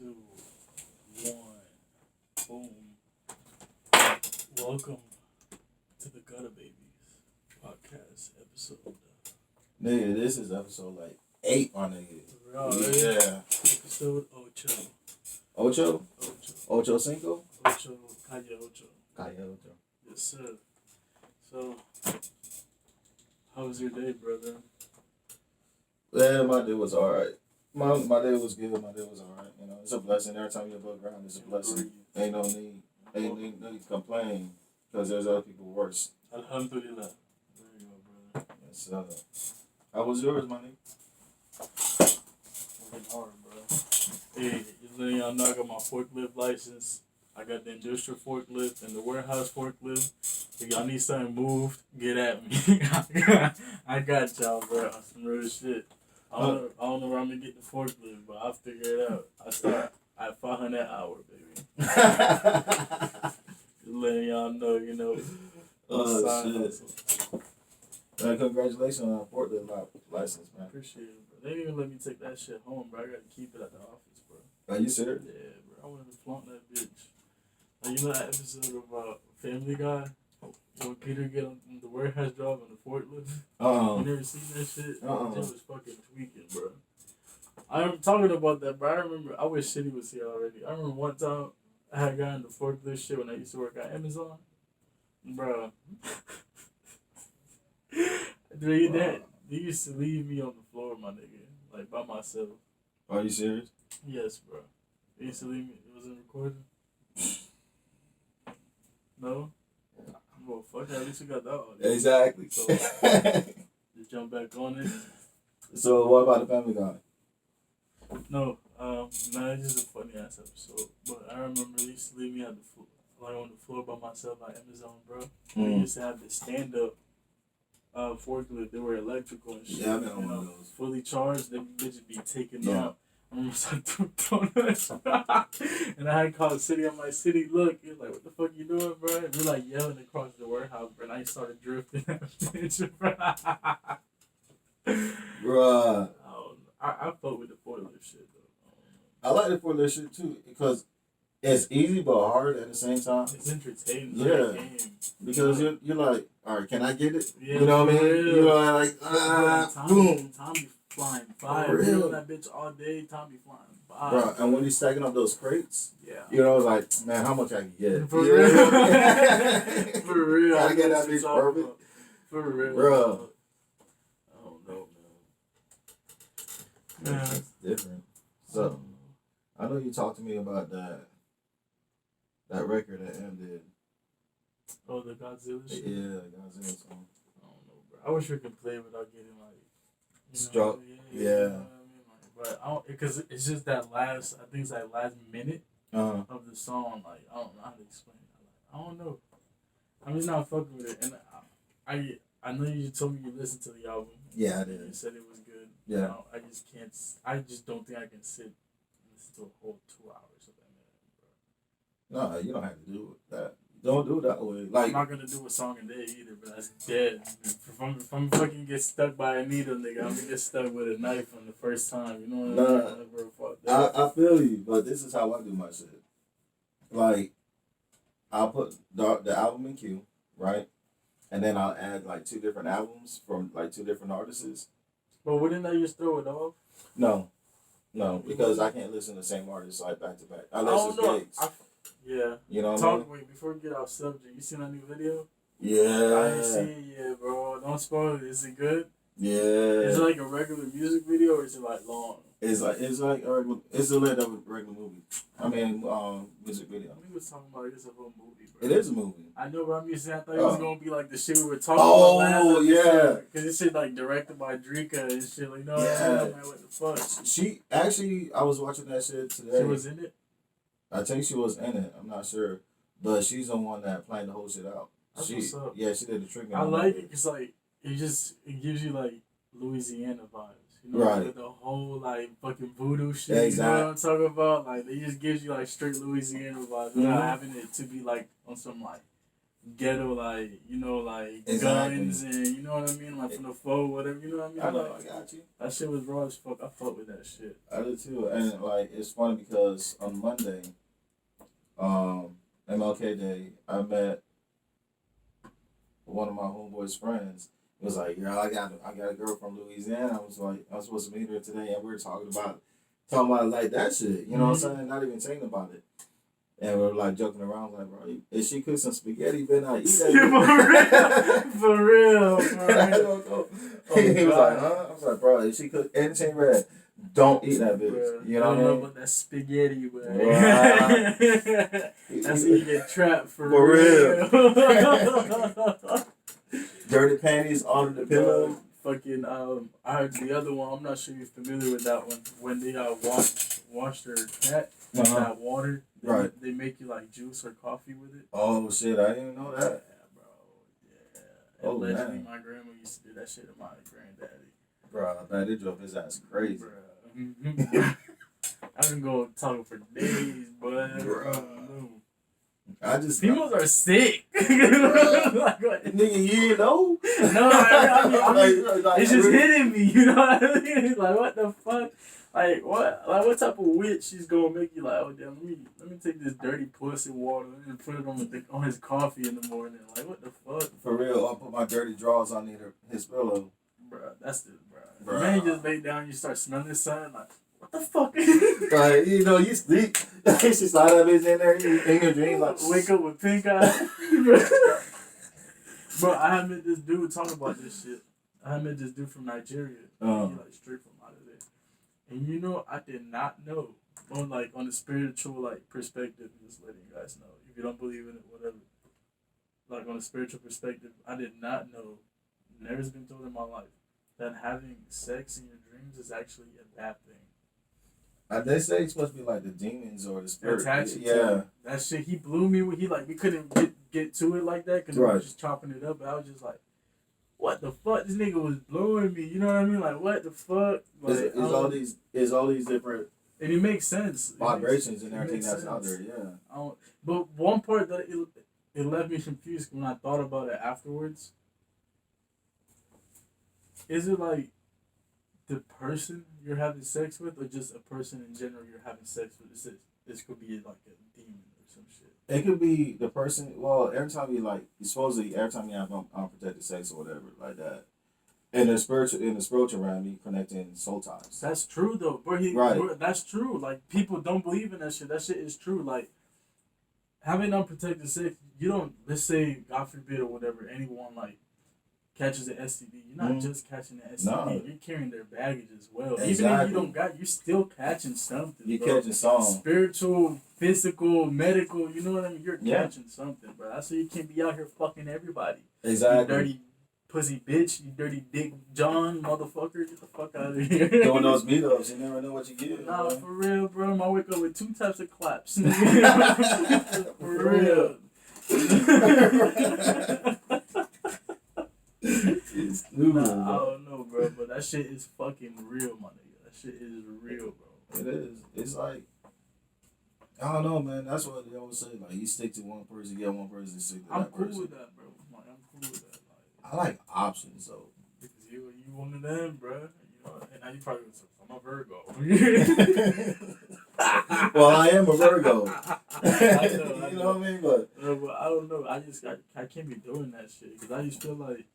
two, one, boom. Welcome to the Gutta Babies podcast episode. Nigga, this is episode like 8, my nigga. Yeah. Episode ocho. Ocho? Ocho. Ocho Cinco? Ocho. Calle Ocho. Calle Ocho. Yes, sir. So, how was your day, brother? Yeah, my day was alright. My day was good. My day was alright. You know, it's a blessing. Every time you're above ground, it's a blessing. Ain't no need to complain because there's other people worse. Alhamdulillah. There you go, brother. Yes, how was yours, my Working hard, bro. Hey, just letting y'all know I got my forklift license. I got the industrial forklift and the warehouse forklift. If y'all need something moved, get at me. I got y'all, bro. On some real shit. I don't know where I'm gonna get the forklift, but I'll figure it out. I start at 500 an hour, baby. Just letting y'all know, you know. Oh, shit. Congratulations on that forklift license, man. Appreciate it, bro. They didn't even let me take that shit home, bro. I gotta keep it at the office, bro. Are you serious? Yeah, bro. I wanted to flaunt that bitch. Like, you know that episode of Family Guy? When Peter get on the warehouse job on the forklift? You never seen that shit? That was fucking tweaking, bro. I'm talking about that, bro. I remember, I wish Shitty was here already. I remember one time I had gotten the forklift shit when I used to work at Amazon. Bro. They used to leave me on the floor, my nigga. Like, by myself. Are you serious? Yes, bro. They used to leave me. It wasn't recording? No? Well, fuck that. At least we got that audio. Exactly. So, just jump back on it. So, what about the Family Guy? No, nah, it's just a funny ass episode. But I remember they used to leave me at the floor, like on the floor by myself at Amazon, bro. They used to have the stand up forklift. They were electrical and shit. Yeah, I've been on one of those. Fully charged, them bitches be taken out. I remember throwing that shit. And I had called City. I'm like, City, look. He was like, what the fuck you doing, bro? And we're like yelling across the warehouse, bro. And I started drifting that bitch, bro. Bruh. I fuck with the forklift shit, though. I like the forklift shit, too, because it's easy but hard at the same time. It's entertaining. Yeah. Game. Because you're like, all right, can I get it? Yeah, you know what I mean? real. You know, like, boom. Tom be flying by. For real. That bitch all day. Tom be flying by. Bro, and when he's stacking up those crates, yeah. you know, it's like, man, how much I can get? For real. For real. I get that bitch perfect. For real. Bro. I don't know, man. Yeah. It's different. So, I know you talked to me about that record that M did. Oh, the Godzilla shit? Yeah, Godzilla song. I don't know, bro. I wish we could play without getting, like, Struck. Yeah. You know what I mean? Like, but I don't, because it's just that last, I think it's that last minute of the song. Like, I don't know how to explain it. Like, I don't know. I'm just not fucking with it. And I know you told me you listened to the album. Yeah, I did. You said it was good. Yeah. I just can't, I just don't think I can sit and listen to a whole 2 hours of that, man, bro. No, you don't have to do that. Don't do it that way. Like, I'm not gonna do a song a day either, but that's dead. If I'm fucking get stuck by a needle, nigga, I'm gonna get stuck with a knife on the first time. You know what I mean? I feel you, but this is how I do my shit. Like, I'll put the album in queue, right? And then I'll add like 2 different albums from like 2 different artists. But wouldn't that just throw it off? No, because I can't listen to the same artist like back to back. Unless it's gigs. Yeah. You know what I mean? Wait, before we get off subject, you seen that new video? Yeah. I ain't seen it yet, bro. Don't spoil it. Is it good? Yeah. Is it like a regular music video or is it like long? It's like a regular, it's a regular movie. I mean, music video. We was talking about it's a whole movie, bro. It is a movie. I know, but I'm just saying I thought it was gonna be like the shit we were talking about last Oh, yeah. Because this shit like directed by Drika and shit. Like, no, Yeah. I'm like, what the fuck? She actually, I was watching that shit today. She was in it? I think she was in it. I'm not sure, but she's the one that planned the whole shit out. That's what's up. Yeah, she did the treatment. I like it because like it gives you like Louisiana vibes. You know, Right. with the whole like fucking voodoo shit. Exactly. You know what I'm talking about? Like it just gives you like straight Louisiana vibes without having it to be like on some like ghetto, like, you know, like Exactly. guns and, you know what I mean, like from the foe, whatever, you know what I mean? I know, Like, I got you. that shit was raw as fuck. I fuck with that shit. I do too. And like it's funny because on Monday, MLK Day, I met one of my homeboy's friends. It was like, yeah, I got a girl from Louisiana. I was like, I was supposed to meet her today, and we were talking about like that shit. You know what I'm saying? Not even thinking about it. And we were like joking around, like, bro, if she cooks some spaghetti, you better not eat that. For real. I don't know. He was like, huh? I was like, bro, if she cook anything red, don't eat that bitch. Bruh, You know what I know mean? about that spaghetti, bro. Right. That's when you get trapped for real. real. Dirty panties under the pillow. Fucking I heard the other one. I'm not sure you're familiar with that one. When they washed their cat in that water, they make you like juice or coffee with it. Oh shit, I didn't even know that. Yeah, bro. Yeah. Oh, Allegedly, man. my grandma used to do that shit to my granddaddy. Bro, I bet it drove his ass crazy. Bro. I can go talking for days, but I just females are sick. Like, nigga, you didn't know? No, I mean, like, it's just hitting me. You know what I mean? Like, what the fuck? Like, what type of witch is gonna make you like, oh damn, let me take this dirty pussy water and put it on his coffee in the morning. Like, what the fuck? For real, I'll put my dirty drawers on his pillow. Bruh, that's the bruh. Bruh. Man, you just lay down, you start smelling something like, what the fuck? Right, you know, you sleep. She slide that bitch in there in your dreams, like wake up with pink eye. Bro, I had met this dude talking about this shit. I had met this dude from Nigeria. He like straight from out of there. And you know, I did not know on the spiritual like perspective, just letting you guys know. If you don't believe in it, whatever. Like on a spiritual perspective, I did not know, never's been told in my life, that having sex in your dreams is actually a bad thing. They say it's supposed to be like the demons or the spirit. Attached Yeah. to that shit. He blew me with we couldn't get to it like that because we were just chopping it up. But I was just like, what the fuck? This nigga was blowing me. You know what I mean? Like, what the fuck? Like, it's all these different and it makes sense. Vibrations and everything that's out there. Yeah. But one part that it left me confused when I thought about it afterwards. Is it like the person you're having sex with, or just a person in general you're having sex with? This could be like a demon or some shit. It could be the person. Well, every time every time you have unprotected sex or whatever like that, in the spiritual realm, you connecting soul ties. That's true though, bro. That's true. Like people don't believe in that shit. That shit is true. Like having unprotected sex, you don't. Let's say God forbid or whatever, anyone like catches an STD. You're not just catching an STD. No. You're carrying their baggage as well. Exactly. Even if you don't got, you're still catching something. You're catching something. Spiritual, physical, medical. You know what I mean? You're catching something, bro. That's why you can't be out here fucking everybody. Exactly. You dirty pussy bitch. You dirty dick John motherfucker. Get the fuck out of here. Doing those meetups, you never know what you get. Nah, man. For real, bro. I wake up with 2 types of claps. For real. Nah, I don't know, bro, but that shit is fucking real, my nigga. That shit is real, bro. It is. It's like, I don't know, man. That's what they always say. Like, you stick to one person, you get one person, stick to that person. I'm cool with that, bro. Like, I'm cool with that. Like, I like options, though. Because you one of them, bro. You know, and now you probably would say, I'm a Virgo. Well, I am a Virgo. I know. You know what I mean? But I don't know. I can't be doing that shit because I just feel like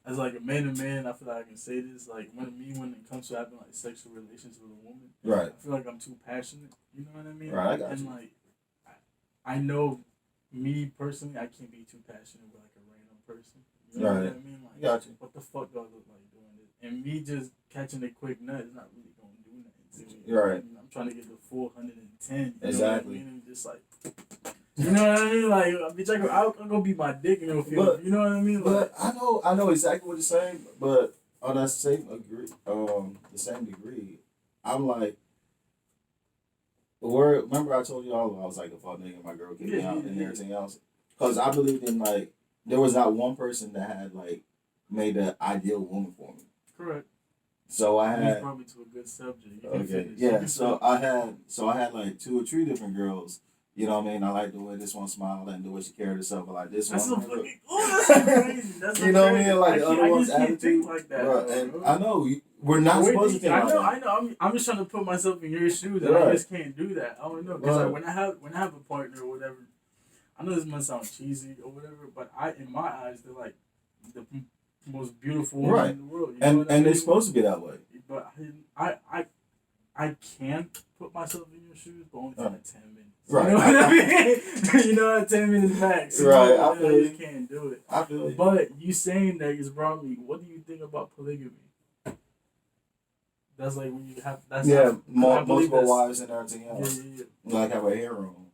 as like a man to man, I feel like I can say this. Like when it comes to having like sexual relations with a woman, right? I feel like I'm too passionate. You know what I mean? Right. I got and you. Like, I know me personally, I can't be too passionate with like a random person. You know what I mean? Like, got you. What the fuck do I look like doing this? And me just catching a quick nut is not really gonna do nothing to me. Right. I'm trying to get the full 110. Exactly. You know what I mean? Just like. You know what I mean? Like, bitch, I'm gonna be my dick and it'll feel. You know what I mean? Like, but I know exactly what you're saying. But on that the same degree, I'm like, remember I told you all I was like a fuck nigga, my girl kicked me out and everything else. Because I believed in like there was not one person that had like made the ideal woman for me. Correct. So I had. You brought me to a good subject. Okay. Yeah. So I had like 2 or 3 different girls You know what I mean? I like the way this one smiled and the way she carried herself. I like this That's one. so fucking. Oh, that's so crazy. That's so You know what I crazy. mean? Like the other one's I can't attitude. think like that. Right. And I know we're not supposed to think like that. I know. I'm just trying to put myself in your shoes, and Right. I just can't do that. I don't know because like, when I have a partner or whatever, I know this might sound cheesy or whatever, but in my eyes, they're like the most beautiful woman in the world. You know what I mean? It's supposed to be that way. But I can put myself in your shoes, but only for like 10 minutes. Right. You know what I mean? You know, 10 minutes max. Right. I feel you can't do it. I feel you. But you saying that just brought me. What do you think about polygamy? That's like when you have. That's multiple wives and everything else. Yeah. Like have a harem.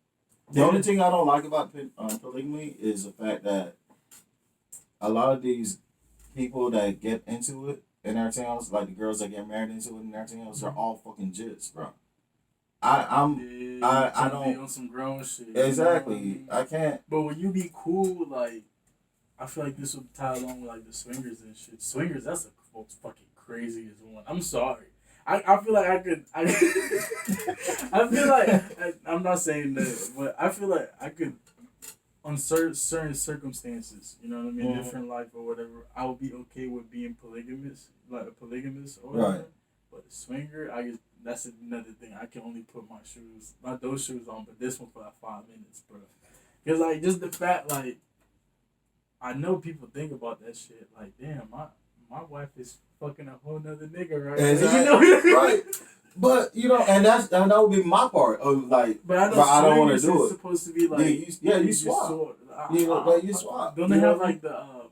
The only thing I don't like about polygamy is the fact that a lot of these people that get into it and everything else, like the girls that get married into it and everything else, are all fucking jits, bro. I don't be on some grown shit. Exactly. You know what I mean? I can't. But when you be cool, like I feel like this would tie along with like the swingers and shit. Swingers, that's the most fucking craziest one. I'm sorry. I feel like I feel like I'm not saying that, but I feel like I could on certain circumstances, you know what I mean, different life or whatever, I would be okay with being polygamous, like a polygamist or whatever. Right. But a swinger, that's another thing. I can only put my shoes, not those shoes on, but this one for like 5 minutes, bro. Because like just the fact, like I know people think about that shit. Like, damn, my wife is fucking a whole nother nigga, right? Exactly. You know? Right. But and that would be my part of like. But I don't want to do it. Supposed to be like you swap. You swap. Don't they have like the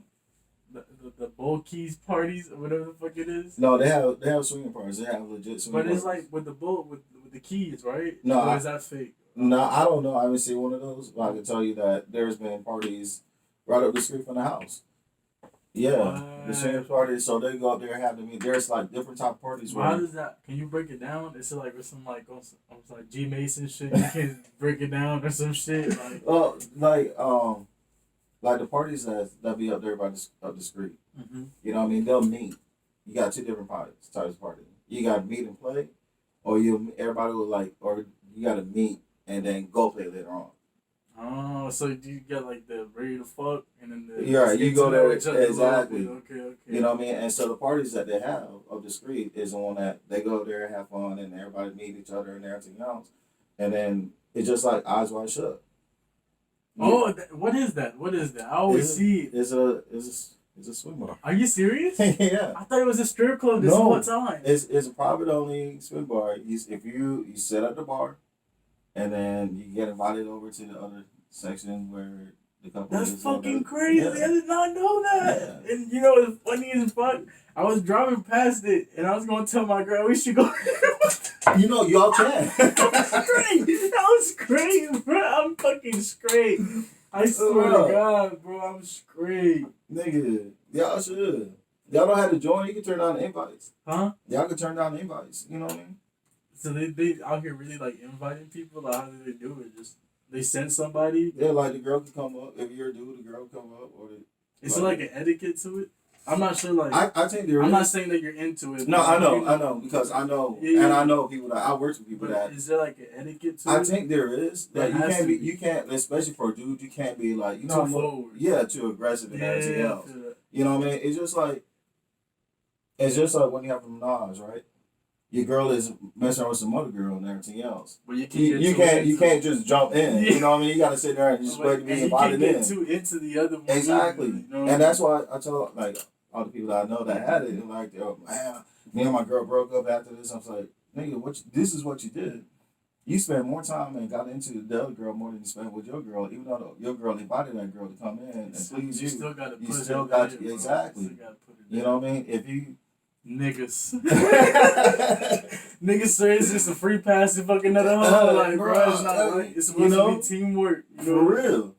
bowl keys parties or whatever the fuck it is? No, they have swinging parties. They have legit swinging parties. But it's like with the bowl with the keys, right? No, or is that fake? No, I don't know. I haven't seen one of those, but I can tell you that there's been parties right up the street from the house. Yeah, the same parties. So they go up there and have to meet. There's like different type of parties. How does that? Can you break it down? Is it like with some like G Mason shit? You can break it down or some shit like. Like the parties that be up there up the street. Mm-hmm. You know what I mean? They'll meet. You got two different types of parties. You got meet and play, or everybody will or you got to meet and then go play later on. Oh, so you got like the ready to fuck and then the you go there exactly. Okay. You know what I mean? And so the parties that they have up the street is the one that they go there and have fun and everybody meet each other and everything else, and then it's just like eyes wide shut. Yeah. Oh, what is that? I always see it. It's a swim bar. Are you serious? Yeah. I thought it was a strip club this whole time. It's a private only swim bar. If you sit at the bar, and then you get invited over to the other section where the couple. That's fucking crazy. Yeah. I did not know that. Yeah. And you know what's funny as fuck? I was driving past it, and I was gonna tell my girl we should go. Y'all can. That was great, bro. I'm fucking straight. I swear to God, bro, I'm straight. Nigga, y'all should. Y'all don't have to join. You can turn down the invites. Huh? Y'all can turn down the invites. You know what I mean? So they out here really like inviting people. Like, how do they do it? Just they send somebody. Yeah, like the girl can come up. If you're a dude, the girl can come up. Is it like an etiquette to it? I'm not sure. Like I think there is. I'm not saying that you're into it. No, I know because I know, and I know people that I work with people that. Is there like an etiquette to it? I think there is. That you can't, especially for a dude, you can't be like too forward. Yeah, too aggressive and everything else. You know what I mean? It's just like when you have from Nas, right? Your girl is messing with some other girl and everything else. But you can't just jump in. Yeah. You know what I mean? You got to sit there and just wait to be invited in. You can't get too into the other one. Exactly. You know and that's why I tell like all the people that I know that had it, and like, oh man, me and my girl broke up after this. I was like, nigga, this is what you did. You spent more time and got into the other girl more than you spent with your girl, even though your girl invited that girl to come in and please you. Still got to put it exactly. You know what I mean? If you niggas say it's just a free pass to fucking another hoe. Like, bro, it's not right. It's supposed to be teamwork. You know? For real.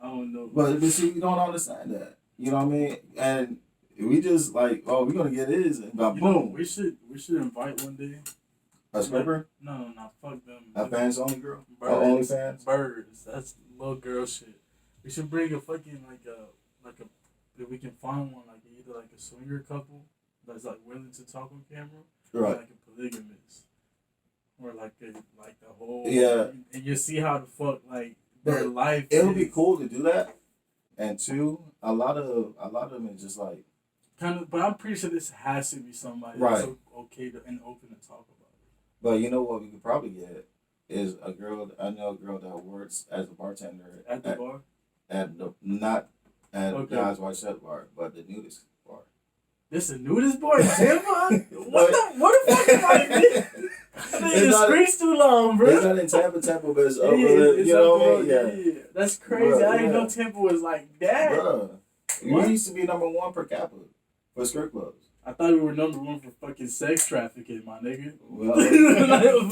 I don't know. But see, you don't understand that. You know what I mean? And we just like, oh, we're gonna get his and boom. We should invite one day. A stripper? No, fuck them. A fans only girl? Birds. Only fans? Birds. That's little girl shit. We should bring a fucking like a if we can find one like either like a swinger couple that's like willing to talk on camera, right? Or like a polygamist. or like the whole and you see how the fuck like their But life. it would be cool to do that. And two, a lot of them is just like kind of, but I'm pretty sure this has to be somebody right. that's okay to, and open to talk about it. But you know what we could probably get is a girl. I know a girl that works as a bartender At the bar. At the not at the Guys White Shut bar, but the nudist bar. This a nudist bar in Tampa? What the fuck am I doing? The screen's too long, bro. It's not in Tampa, but it's over there. You know what I mean? Yeah. That's crazy. Bro, I didn't know Tampa was like that. Bro, we used to be #1 per capita for skirt clubs. I thought we were #1 for fucking sex trafficking, my nigga. Well, like,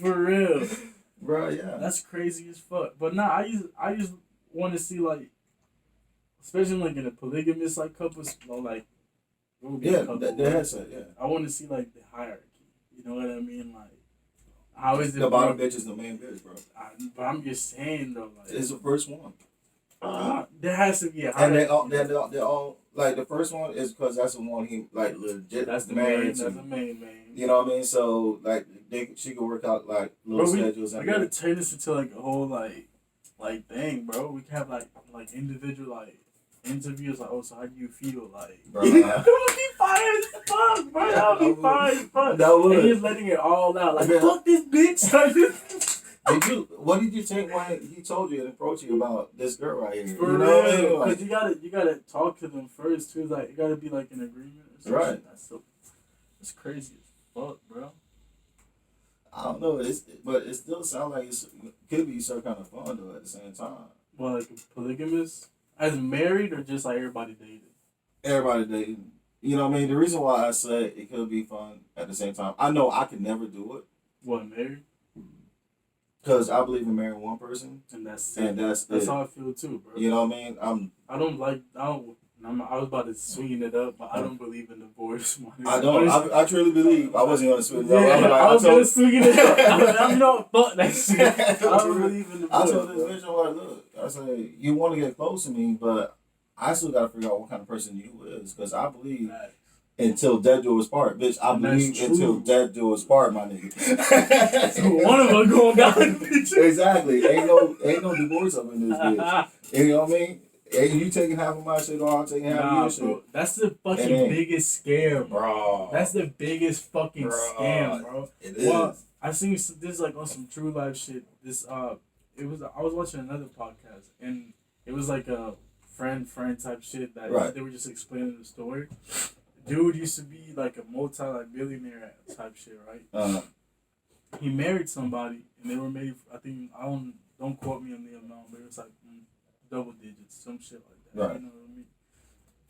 for real. Bro, yeah. That's crazy as fuck. But nah, I just want to see like, especially like in a polygamous like couples, like, that has it. Yeah. I want to see like the hierarchy. You know what I mean? Like, how is it? The bottom bitch is the main bitch, bro. But I'm just saying though, like, it's the first one. There has to be a hierarchy. And they all like the first one is because that's the one he like legit. That's the married main. to. That's the main. You know what I mean? So like she could work out like little schedules. I gotta turn this into like a whole like thing, bro. We can have like individual like interviews. Like, oh, so how do you feel? Like, bro, that would be fire as fuck, bro. That would be fire as fuck. And he's letting it all out. Like, fuck this bitch. What did you think when he told you and approached you about this girl right here? For real, because you gotta talk to them first too. Like, it gotta be like an agreement or something. Right. That's crazy as fuck, bro. I don't know, but it still sounds like it could be some kind of fun though at the same time. Well, like a polygamous, as married or just like everybody dating? Everybody dating. You know what I mean? The reason why I said it could be fun at the same time, I know I could never do it. What, married? Because I believe in marrying one person, and that's how I feel too, bro. You know what I mean? I was about to swing it up, but I don't believe in divorce. I don't. I truly believe. I wasn't gonna swing it up. Yeah, I was gonna swing it up. I'm not fuck that shit. I don't believe in divorce. I told this bitch, I'm like, look, I said, you want to get close to me, but I still gotta figure out what kind of person you is, because I believe. Right. Until death do us part, bitch. I believe until death do us part, my nigga. So one of us going down, bitch. Exactly. Ain't no divorce up in this bitch. You know what I mean? Ain't you taking half of my shit or I'm taking half of your shit. That's the fucking biggest scam, bro. That's the biggest fucking scam, bro. It is. Well, I seen this like on some true life shit. This I was watching another podcast and it was like a friend type shit that they were just explaining the story. Dude used to be like a multi-billionaire type shit, right? He married somebody, and they were married. I think don't quote me on the amount, but it was like double digits, some shit like that. Right. You know what I mean?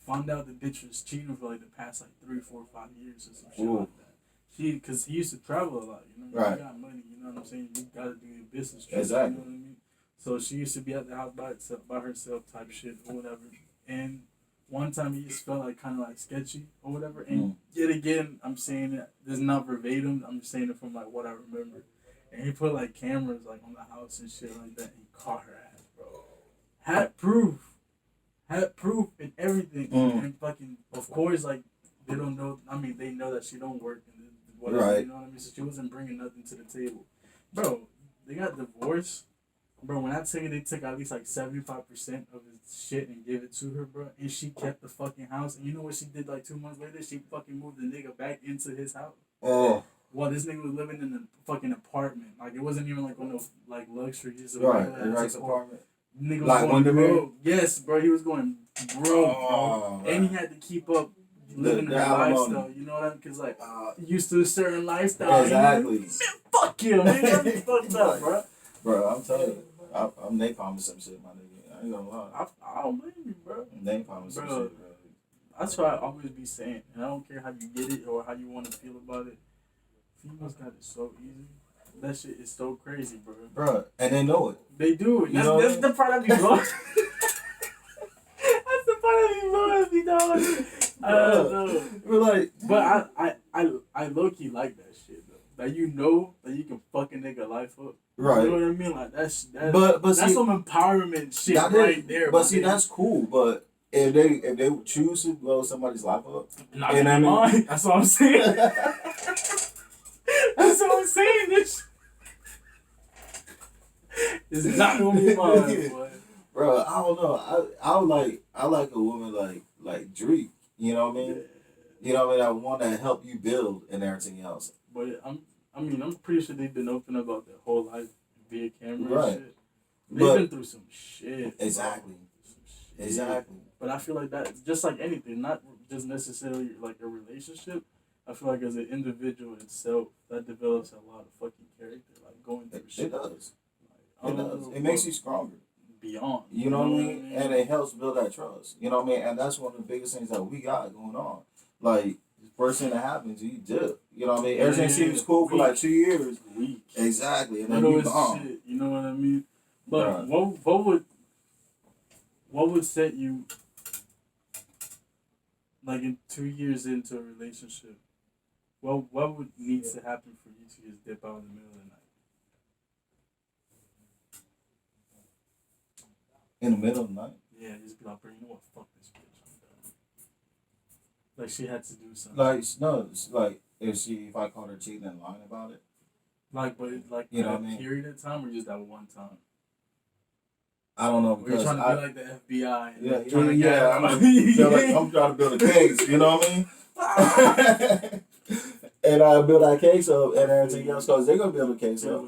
Found out the bitch was cheating for like the past like 3, 4, 5 years or some shit like that. Because he used to travel a lot. You know, you got money. You know what I'm saying? You gotta do your business trip. Exactly. You know what I mean? So she used to be at the house by herself, type shit or whatever, and. One time he just felt like kind of like sketchy or whatever, and yet again I'm saying it. This is not verbatim. I'm just saying it from like what I remember. And he put like cameras like on the house and shit like that. And he caught her ass, bro. Had proof and everything. And fucking of course like they don't know. I mean they know that she don't work and whatever. Right. You know what I mean? So she wasn't bringing nothing to the table, bro. They got divorced. Bro, when I tell you they took at least like 75% of his shit and gave it to her, bro, and she kept the fucking house. And you know what she did like 2 months later? She fucking moved the nigga back into his house. Oh. Well, this nigga was living in a fucking apartment. Like, it wasn't even like one of like luxury. Just a nice apartment. Nigga was like going broke. Yes, bro, he was going broke, bro. And he had to keep up living the lifestyle. You know what I mean? Because like, used to a certain lifestyle. Exactly. Man, fuck him, man. That's fucked up, bro. Bro, I'm telling you. I'm napalming some shit, my nigga. I ain't gonna lie. I don't blame you, bro. Napalming some shit, bro. That's what I always be saying. And I don't care how you get it or how you want to feel about it. Females got it so easy. That shit is so crazy, bro. Bro, and they know it. They do. That's the part of me blowing. That's the part of me blowing me, dog. I don't know. We're like, but I low key like that shit though. That you know that you can fuck a nigga life up. Right. You know what I mean? Like that's see, some empowerment shit right there. But see, that's cool. But if they choose to blow somebody's life up, not in mine. That's what I'm saying. That's what I'm saying. It's not gonna be mine, boy. Bro, I don't know. I like a woman like Drake. You know what I mean? You know what I mean? I want to help you build and everything else. But I'm pretty sure they've been open about their whole life via camera Right. and shit. They've been through some shit. Exactly. Some shit. Exactly. But I feel like that's just like anything, not just necessarily like a relationship. I feel like as an individual itself, that develops a lot of fucking character, like going through shit. It does. Like, It does. It makes you stronger. Beyond. You know what I mean? And it helps build that trust. You know what I mean? And that's one of the biggest things that we got going on. Like, first thing that happens, you dip. You know what I mean? Everything seems cool for like 2 years. Weak. Exactly. And then you gone. Shit, you know what I mean? But right. what would set you like in 2 years into a relationship? What would needs to happen for you to just dip out in the middle of the night? In the middle of the night? Yeah, just be like, bro, you know what? Fuck this bitch. I'm done. Like she had to do something. Like no, it's like if I caught her cheating and lying about it. Like, but like you know a what I mean? period of time or just that one time? I don't know because you're trying to be like the FBI. And I'm trying to build a case. You know what I mean? And I build that case up and everything else because they're gonna build a case up.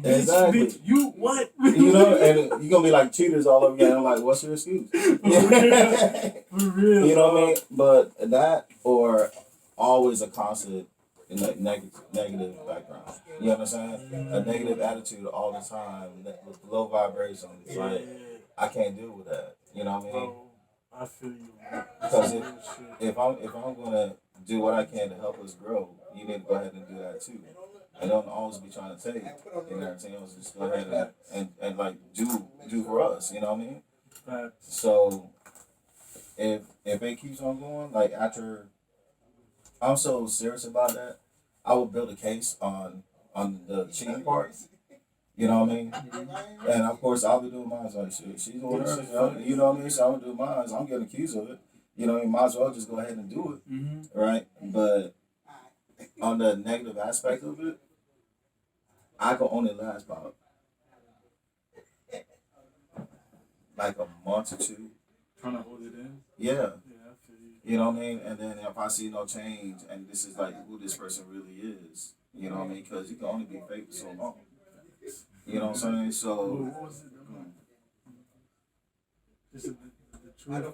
Exactly. Bitch, you what? You know, and you're gonna be like cheaters all over again. I'm like, what's your excuse? For real. You know what I mean? But that or always a constant negative background. You understand? A negative attitude all the time with low vibrations. It's like I can't deal with that. You know what I mean? Bro, I feel you. Because if I'm gonna do what I can to help us grow, you need to go ahead and do that too. And don't always be trying to take and everything else. Just go ahead and like do for us. You know what I mean? Right. So if it keeps on going, like after I'm so serious about that, I would build a case on the cheating part. You know what I mean? And of course I'll be doing mine like shit. She's doing hers, you know what I mean? So I'm gonna do mine. I'm getting accused of it. You know what I mean? Might as well just go ahead and do it. Mm-hmm. Right? But on the negative aspect of it, I can only last about like a month or two. Trying to hold it in? Yeah. Yeah, I feel you. You know what I mean? And then if I see no change and this is like who this person really is, you know what I mean? Because you can only be fake for so long. You know what I'm saying? So. What was it? Just the truth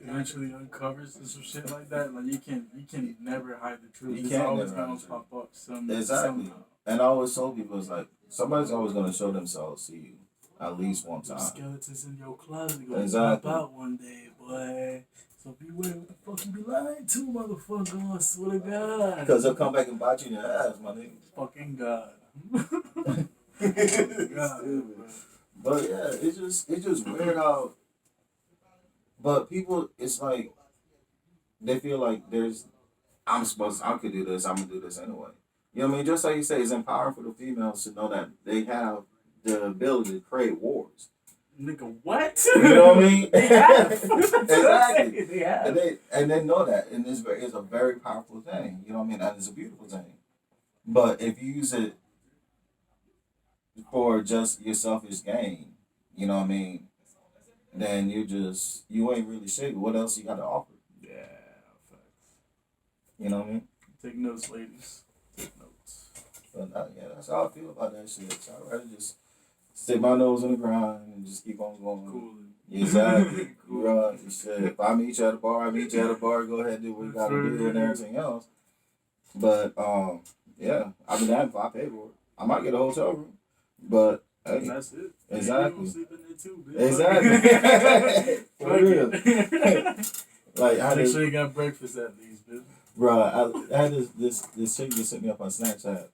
eventually uncovers and some shit like that. Like you can never hide the truth. You can't always never gonna hide pop up Exactly. somehow. And I always told people, it's like, somebody's always going to show themselves to you at least one time. Skeletons in your closet gonna Exactly. pop out one day, boy. So beware what the fuck you be lying to, motherfucker. I swear to God. Because they'll come back and bite you in the ass, my nigga. Fucking God. God, but yeah, it's just weird how. But people, it's like they feel like I could do this. I'm gonna do this anyway. You know what I mean? Just like you say, it's empowering for the females to know that they have the ability to create wars. Nigga, what? You know what I mean? They have. Exactly. They have. And they know that, and it's a very powerful thing. You know what I mean? And it's a beautiful thing. But if you use it for just your selfish gain, you know what I mean? Then you ain't really shit. What else you got to offer? Yeah, facts. You know what I mean? Take notes, ladies. Take notes. But yeah, that's how I feel about that shit. So I'd rather just stick my nose in the ground and just keep on going. Cool. Exactly. Right. Shit. If I meet you at a bar, I meet you at a bar. Go ahead and do what you got to do and everything else. But yeah, I've been damned if I pay for it. I might get a hotel room, but hey, that's it. Exactly. You sleep in there too, bitch. Exactly. For real. Like I make sure you got breakfast at least, bitch. Bro, I had this chick just hit me up on Snapchat.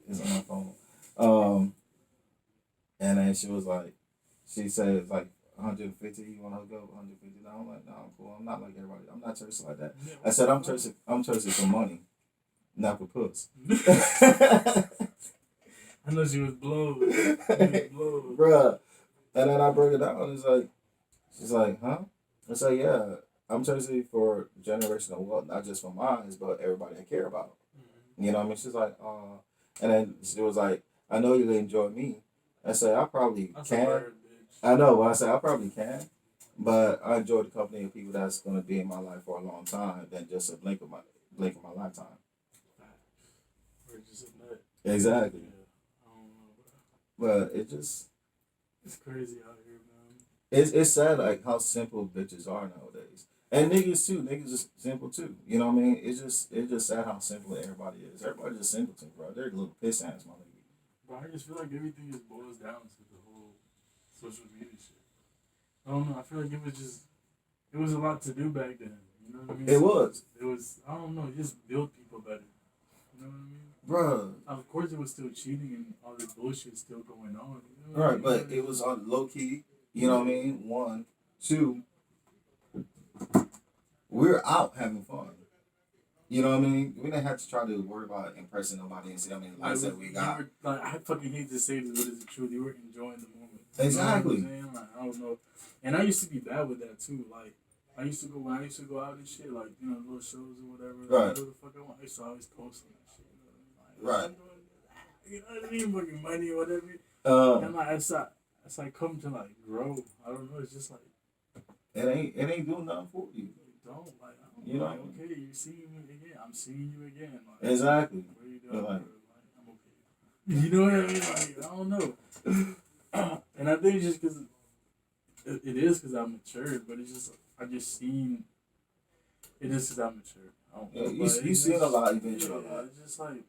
It's on my phone. And then she was like, she said it's like 150. You want to go 150? No, I'm like, no, I'm cool. I'm not like everybody. I'm not thirsty like that. I said I'm thirsty for money, not for puss. I know she was blown. Bruh. And then I broke it down. It's like, she's like, huh? I said, yeah, I'm thirsty for generational wealth, not just for mine, but everybody I care about. Mm-hmm. You know what I mean? She's like, and then she was like, I know you enjoy me, I say I probably That's a can. bird, bitch. I know. I say I probably can, but I enjoy the company of people that's gonna be in my life for a long time than just a blink of my lifetime. Or just a nut. Exactly. Yeah. I don't know, bro. But it just It's crazy out here, man. it's sad like how simple bitches are nowadays. And niggas too. Niggas is simple too. You know what I mean? It's just sad how simple everybody is. Everybody's just simpletons, bro. They're little piss ants, my nigga. But I just feel like everything just boils down to the whole social media shit. I don't know. I feel like it was a lot to do back then. You know what I mean? It was. It was, I don't know, it just built people better. You know what I mean? Bruh. Of course, it was still cheating and all this bullshit still going on. You know what I Right, mean? but it was on low key. You know what I mean? One, two. We're out having fun. You know what I mean? We didn't have to try to worry about impressing nobody and see how many likes that we got. Like, I fucking hate to say this, but it's the truth. You were enjoying the moment. Exactly. You know what I'm saying? Like, I don't know. And I used to be bad with that too. Like, when I used to go out and shit, like, you know, little shows or whatever. Right. Whatever the fuck I want. I used to always post on that shit. You know what I mean? Like, Right. You know what I mean? Fucking money or whatever. And like, as I come to like grow, I don't know. It's just like it ain't doing nothing for you. don't like. I don't You know? like, okay, you seeing me again. I'm seeing you again. Like, Exactly. what are you doing? Like, I'm okay. You know what I mean? Like, I don't know. And I think just because it is because I'm mature, but it's just I just seen it is because I'm mature. I don't know. Yeah, you seen a lot eventually. Yeah, it's just like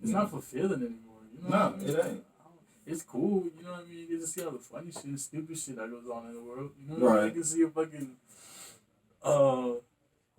it's not fulfilling anymore. You know No, what I mean? it ain't. It's cool, you know what I mean? You get to see all the funny shit, stupid shit that goes on in the world. You know what I mean? Right. You can see a fucking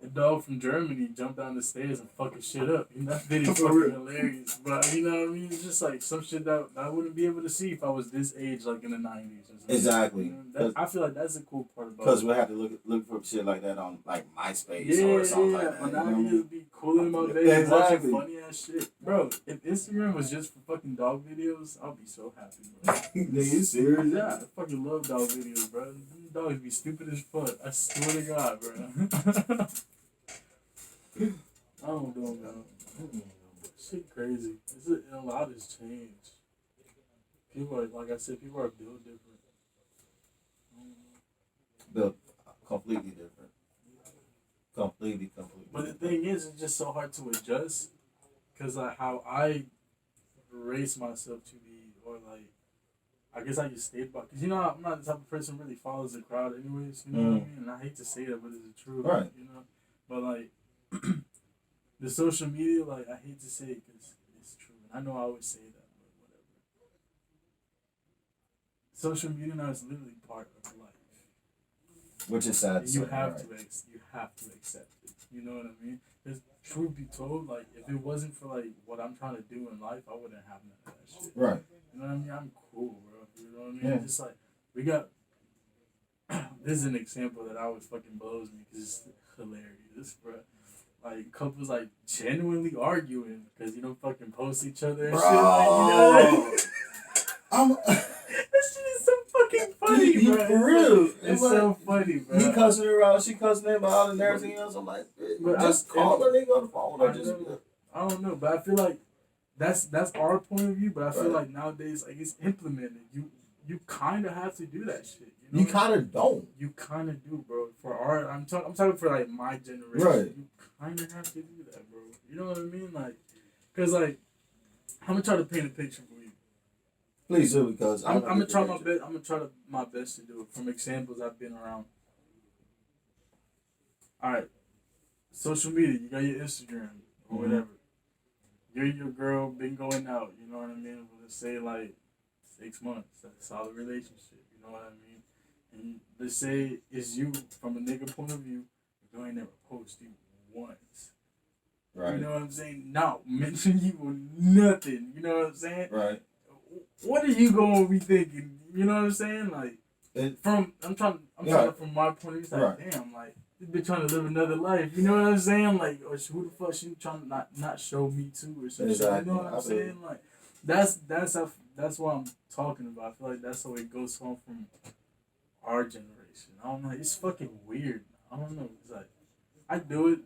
a dog from Germany jump down the stairs and fucking shit up. You know, that video For fucking real. hilarious. But you know what I mean? It's just like some shit that I wouldn't be able to see if I was this age, like in the 90s. Or something. Exactly. You know, I feel like that's a cool part about Because it. we had to look for shit like that on like MySpace Yeah, or something like that. but You now know what I you mean? just be cooling them up days Exactly. watching funny ass shit. Bro, if Instagram was just for fucking dog videos, I'll be so happy, bro. Nigga, you serious? Yeah, I fucking love dog videos, bro. Them dogs be stupid as fuck. I swear to God, bro. I don't know, man. Shit crazy. A lot has changed. People are, like I said, people are built different. Built completely different. Completely. But the thing is, it's just so hard to adjust. Because like how I raise myself to be, or like, I guess I just stayed about. Because, you know, I'm not the type of person who really follows the crowd anyways. You know what I mean? And I hate to say that, but it's the truth. Right. You know? But like, the social media, like, I hate to say it because it's true. And I know I always say that, but whatever. Social media now is literally part of life. Which is sad. You have to accept it. You know what I mean? Because truth be told, like, if it wasn't for like what I'm trying to do in life, I wouldn't have none of that shit. Right. You know what I mean? I'm cool, bro. You know what I mean? Yeah. Just like we got. This is an example that always fucking blows me because it's hilarious, bro. Like couples like genuinely arguing because you don't fucking post each other and Bro. shit. Like, you know I'm that shit is so fucking funny, You bro. for real. It's Like, so funny, bro. he cussing her out, she cussing him out, and everything else. I'm like, But just call the nigga on the phone or I just. know. I don't know, but I feel like that's our point of view. But I feel Right. like nowadays, like it's implemented. You kind of have to do that shit. You know? You kind of don't. You kind of do, bro. For our, I'm talking for like my generation. Right. You kind of have to do that, bro. You know what I mean? Like, cause like, I'm gonna try to paint a picture for you. Please do because I'm gonna try my best. I'm gonna try my best to do it from examples I've been around. All right, social media. You got your Instagram or whatever. You're your girl, been going out. You know what I mean? Let's say like 6 months. That's a solid relationship. You know what I mean? And let's say it's you from a nigga point of view. You ain't never post you once. Right. You know what I'm saying? Not mention you or nothing. You know what I'm saying? Right. What are you gonna be thinking? You know what I'm saying? Like, I'm trying from my point of view. It's like, Right. damn, like this bitch trying to live another life. You know what I'm saying? Like, or who the fuck she trying to not show me too or something? Exactly. You know what I'm saying? Like, that's what I'm talking about. I feel like that's how it goes on from our generation. I don't know. It's fucking weird. I don't know. It's like I do it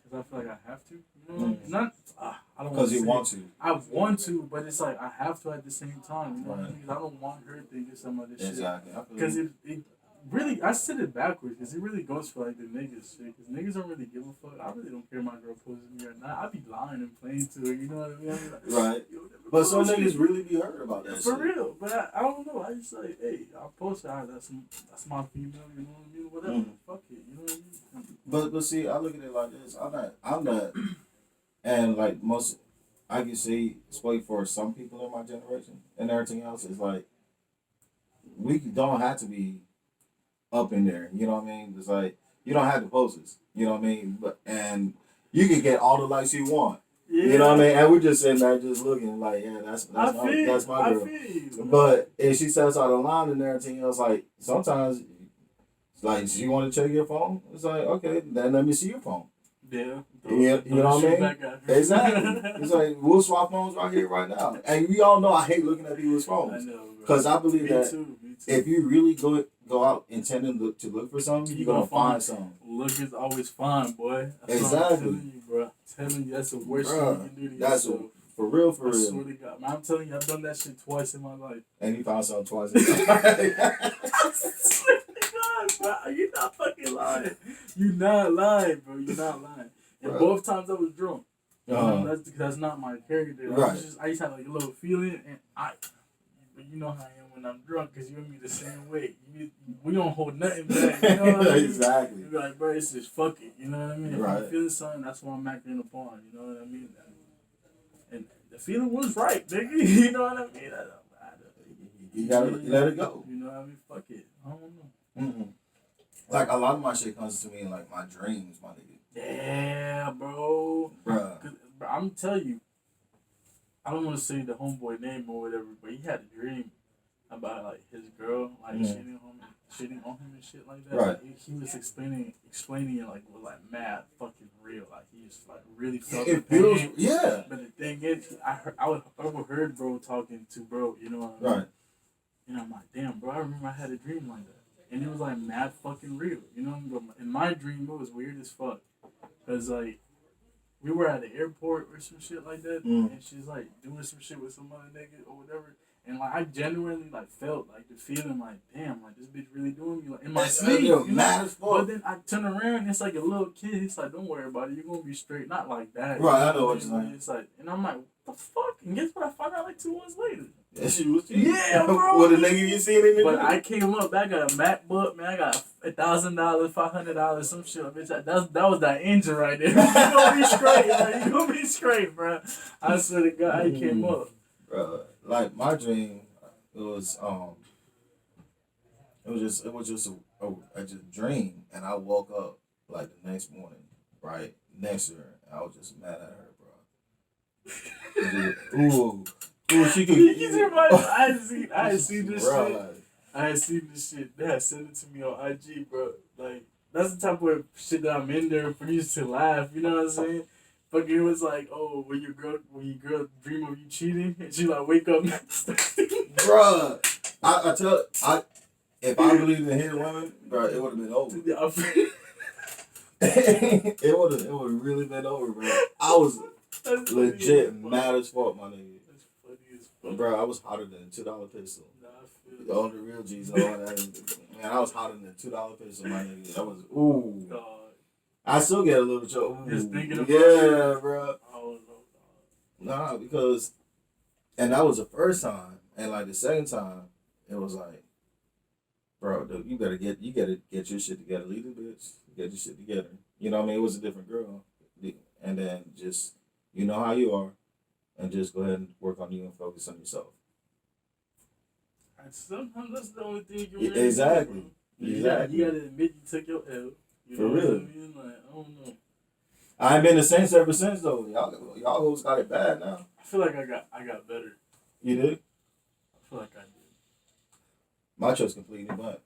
because I feel like I have to. You know, I I don't Because want you to. want to. I want to, but it's like I have to at the same time. You know what I Right. mean? 'Cause I don't want her thinking some of this shit. Exactly. I feel Because you. it really, I said it backwards. Because it really goes for like the niggas shit. Because niggas don't really give a fuck. I really don't care if my girl poses me or not. I be lying and playing to her. You know what I mean? I be like, Right. "Yo, never But some post me." niggas really be hurt about that For shit. real, but I don't know. I just like, hey, I'll post that. That's my female. You know what I mean? Whatever. Mm. Fuck it. You know what I mean? But see, I look at it like this. I'm not, and like most, I can see speak for some people in my generation and everything else is like we don't have to be up in there. You know what I mean? It's like you don't have to post this. You know what I mean? But and you can get all the likes you want. Yeah. You know what I mean? And we're just sitting there just looking like, yeah, that's my girl. I feel. But if she steps out of line and everything else, like sometimes, like she want to check your phone, it's like okay, then let me see your phone. Yeah. You know what I mean? Exactly. It's like we'll swap phones right here, right now. And we all know I hate looking at people's I phones know, bro. because I believe Me that too. if you really go out intending to look for something, you're gonna find something. Look is always fine, boy. That's Exactly. what I'm telling you, bro. I'm telling you, that's the worst thing you can do to That's yourself. for real, for I real. swear to God. Man, I'm telling you, I've done that shit twice in my life. And you found something twice. I swear to God, bro. You're not fucking lying. You're not lying, bro. You're not lying. And Bro. both times I was drunk. You know, that's not my character. Right. I used to have like a little feeling, and you know how I am when I'm drunk, because you and me the same way. We don't hold nothing back. You know what I mean? Exactly. You be like, bro, it's just fuck it. You know what I mean? If Right. I'm feeling something, that's what I'm acting upon. You know what I mean? And the feeling was right, nigga. You know what I mean? You gotta let it go. You know what I mean? Fuck it. I don't know. Mm-mm. Like a lot of my shit comes to me in like my dreams, my nigga. Yeah, bro. Bruh. Bro, I'm telling you, I don't want to say the homeboy name or whatever, but he had a dream about like his girl, like shitting on him and shit like that. Right. Like, he was explaining it like was like mad fucking real. Like he just like really felt It the feels, pain. yeah. But the thing is, I overheard bro talking to bro. You know what I mean? Right. And I'm like, damn, bro, I remember I had a dream like that. And it was like mad fucking real. You know, but in my dream, it was weird as fuck. Because, like, we were at the airport or some shit like that. And she's, like, doing some shit with some other nigga or whatever. And, like, I genuinely, like, felt, like, the feeling, like, damn, like, this bitch really doing me. Like, in my sleep. You know? But then I turn around and it's like a little kid. He's like, don't worry about it. You're going to be straight. Not like that. Right, I know what you're saying. It's like, and I'm like, what the fuck? And guess what? I found out, like, 2 months later. Yeah, she was cheating. Yeah, bro. With a nigga you seen in the But I came up, I got a MacBook, man. I got $1,000, $500, some shit. Bitch, that was that engine right there. You gonna be straight, man. You gonna be straight, bro. I swear to God, I came up. Bro, like my dream, it was just a dream, and I woke up like the next morning, right next to her, and I was just mad at her, bro. Ooh, she could. I had seen this bro, shit. like, I had seen this shit. They had sent it to me on IG, bro. Like, that's the type of shit that I'm in there for you to laugh. You know what I'm saying? But it was like, oh, when your girl dream of you cheating, and she like wake up. Bruh, if I believed in hitting women, bro, it would have been over. it would have really been over, bro. I was legit mad as fuck, my nigga. That's funny as fuck. Bro, I was hotter than a $2 pistol. Nah, I feel All the real G's and all that. Man, I was hotter than a $2 pistol, my nigga. That was ooh. God. I still get a little choke. Just thinking about it. Bro. Oh no, Nah, because, and that was the first time, and like the second time, it was like, bro, dude, you gotta get your shit together, leave the bitch, get your shit together. You know what I mean? It was a different girl, and then just you know how you are, and just go ahead and work on you and focus on yourself. And sometimes that's the only thing you really Exactly. Do, bro. Exactly. You gotta admit you took your L. You For know real. What I mean? Like, I don't know. I ain't been the Saints ever since though. Y'all hoes got it bad now. I feel like I got better. You did? I feel like I did. My trust completely but.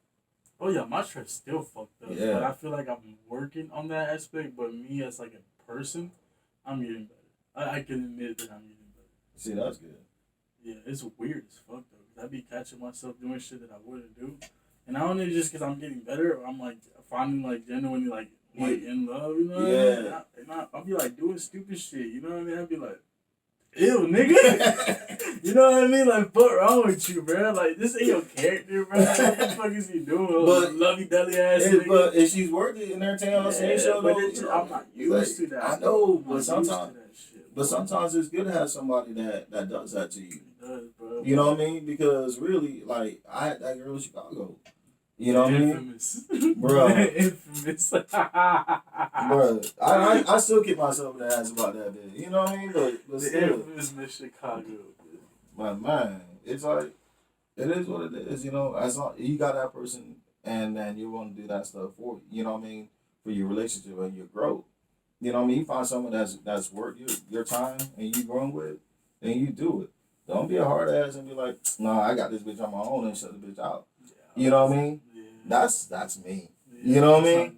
Oh yeah, my trust still fucked up. Yeah. But I feel like I'm working on that aspect. But me as like a person, I'm getting better. I can admit that I'm getting better. See, that's good. Yeah, it's weird as fuck though. 'Cause I be catching myself doing shit that I wouldn't do. And I don't know just because I'm getting better, or I'm like finding like genuinely like in love, you know what I mean? And I'll be like doing stupid shit, you know what I mean? I'll be like, Ew, nigga. You know what I mean? Like, what wrong with you, bro? Like, this ain't your character, bro. Like, what the fuck is he doing? But Lovey-dovey ass nigga. But if she's worth it and everything else in your show, but though, I'm not used to that. I know, but Shit, sometimes it's good to have somebody that does that to you. It does, bro. You know what I mean? Because really, like, I had that girl in Chicago. You know what I mean? Infamous. Bro. Infamous. Bro, I still kick myself in the ass about that bitch. You know what I mean? But the still. infamous Miss Chicago. But man, it's like, it is what it is. You know, as long you got that person and then you want to do that stuff for you. You know what I mean? For your relationship and your growth. You know what I mean? You find someone that's worth your time and you growing with, then you do it. Don't be a hard ass and be like, no, I got this bitch on my own and shut the bitch out. Yeah, you know what I mean? Yeah. That's me. Yeah, you know what I mean?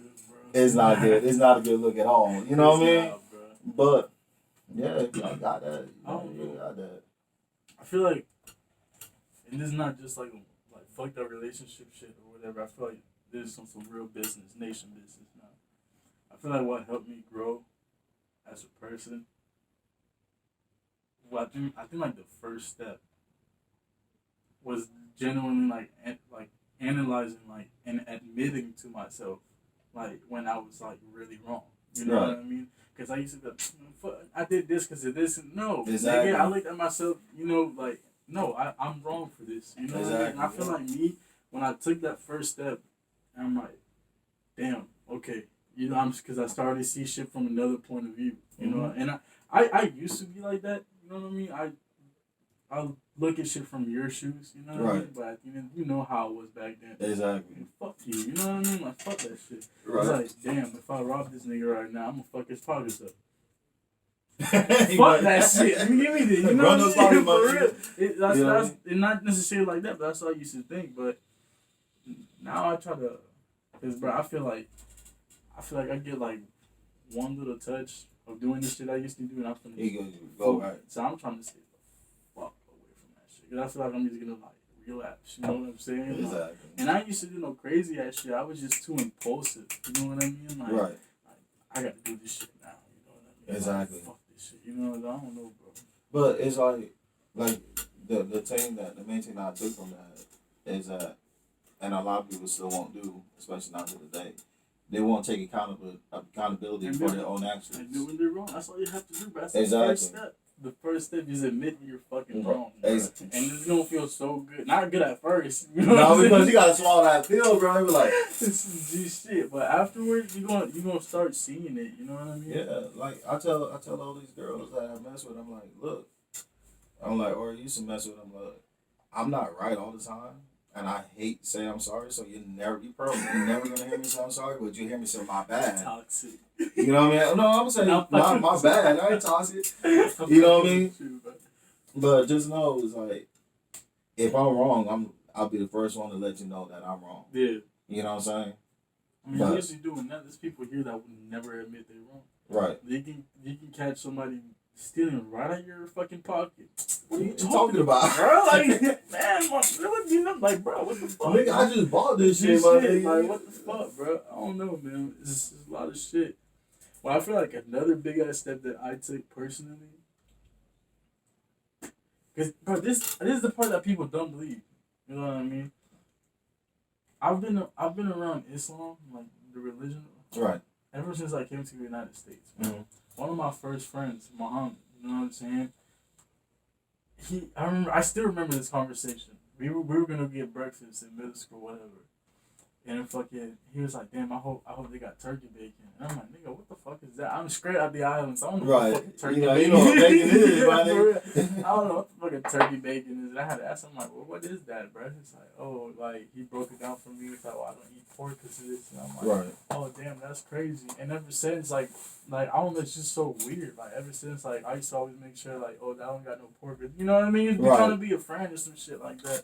It's not good. It's not a good look at all. You know what I mean? But yeah, I got that. You got that. I feel like, and this is not just like fucked up relationship shit or whatever. I feel like this is some real business, nation business now. I feel like what helped me grow as a person, well, I think like the first step was genuinely like analyzing and admitting to myself like when I was like really wrong. You know what I mean? Because I used to be like, I did this because of this. And no, exactly. Nigga, I looked at myself, you know, like, no, I'm wrong for this. You know what I mean? And I feel like me, when I took that first step, I'm like, damn, okay. You know, because I started to see shit from another point of view. You know, and I used to be like that. You know what I mean? I look at shit from your shoes, you know what I mean? But you know how it was back then. Exactly. And fuck you know what I mean? Like, fuck that shit. Right. It's like, damn, if I rob this nigga right now, I'm gonna fuck his pockets up. Fuck that shit. You give me this. You know what I mean? For real. It's not necessarily like that, but that's what I used to think. But now I try to, cause bro, I feel like I get like one little touch of doing the shit I used to do, and I'm finna go right. So I'm trying to stay the fuck away from that shit. Cause I feel like I'm just gonna like relapse. You know what I'm saying? Exactly. Like, and I used to do no crazy ass shit. I was just too impulsive. You know what I mean? Like, I got to do this shit now. You know what I mean? Exactly. Like, fuck this shit. You know, I don't know, bro. But it's like the main thing that I took from that is that, and a lot of people still won't do, especially not to the day. They won't take accountability for their own actions. And do when they're wrong. That's all you have to do, bro. That's the first step. The first step is admitting you're fucking wrong, bro. And it's gonna feel so good. Not good at first. You know because you gotta swallow that pill, bro. You're like, this is G shit. But afterwards, you gonna start seeing it. You know what I mean? Yeah. Like I tell all these girls that I mess with, I'm like, look, or you used to mess with them. Look, I'm not right all the time. And I hate to say I'm sorry, so you're never gonna hear me say I'm sorry, but you hear me say my bad. Toxic. You know what I mean? No, I'm saying my bad. I ain't toxic. You know what I mean? But just know it's like, if I'm wrong, I'll be the first one to let you know that I'm wrong. Yeah. You know what I'm saying? I mean, usually doing that, there's people here that would never admit they're wrong. Right. You can catch somebody stealing right out of your fucking pocket. What are you talking about, bro? Like, man, like, bro, what the fuck? Nigga, I just bought this shit, my nigga. Like, what the fuck, bro? I don't know, man. It's a lot of shit. Well, I feel like another big ass step that I took personally, because bro, this is the part that people don't believe. You know what I mean? I've been around Islam, like the religion, right, ever since I came to the United States. Mm-hmm. One of my first friends, Muhammad, you know what I'm saying? I still remember this conversation. We were gonna get breakfast in middle school, whatever. And fucking, he was like, "Damn, I hope they got turkey bacon." And I'm like, "Nigga, what the fuck is that?" I'm straight out the island, so I don't know what the fucking turkey bacon. You know what bacon is, my nigga. I don't know what the fucking turkey bacon is. And I had to ask him, like, "Well, what is that, bro?" He's like, "Oh, like he broke it down for me. He's like, well, I don't eat pork because of this." And I'm like, "Oh, damn, that's crazy." And ever since, like I don't know, it's just so weird. Like ever since, like I used to always make sure, like, "Oh, that don't got no pork." You know what I mean? You're trying to be a friend or some shit like that.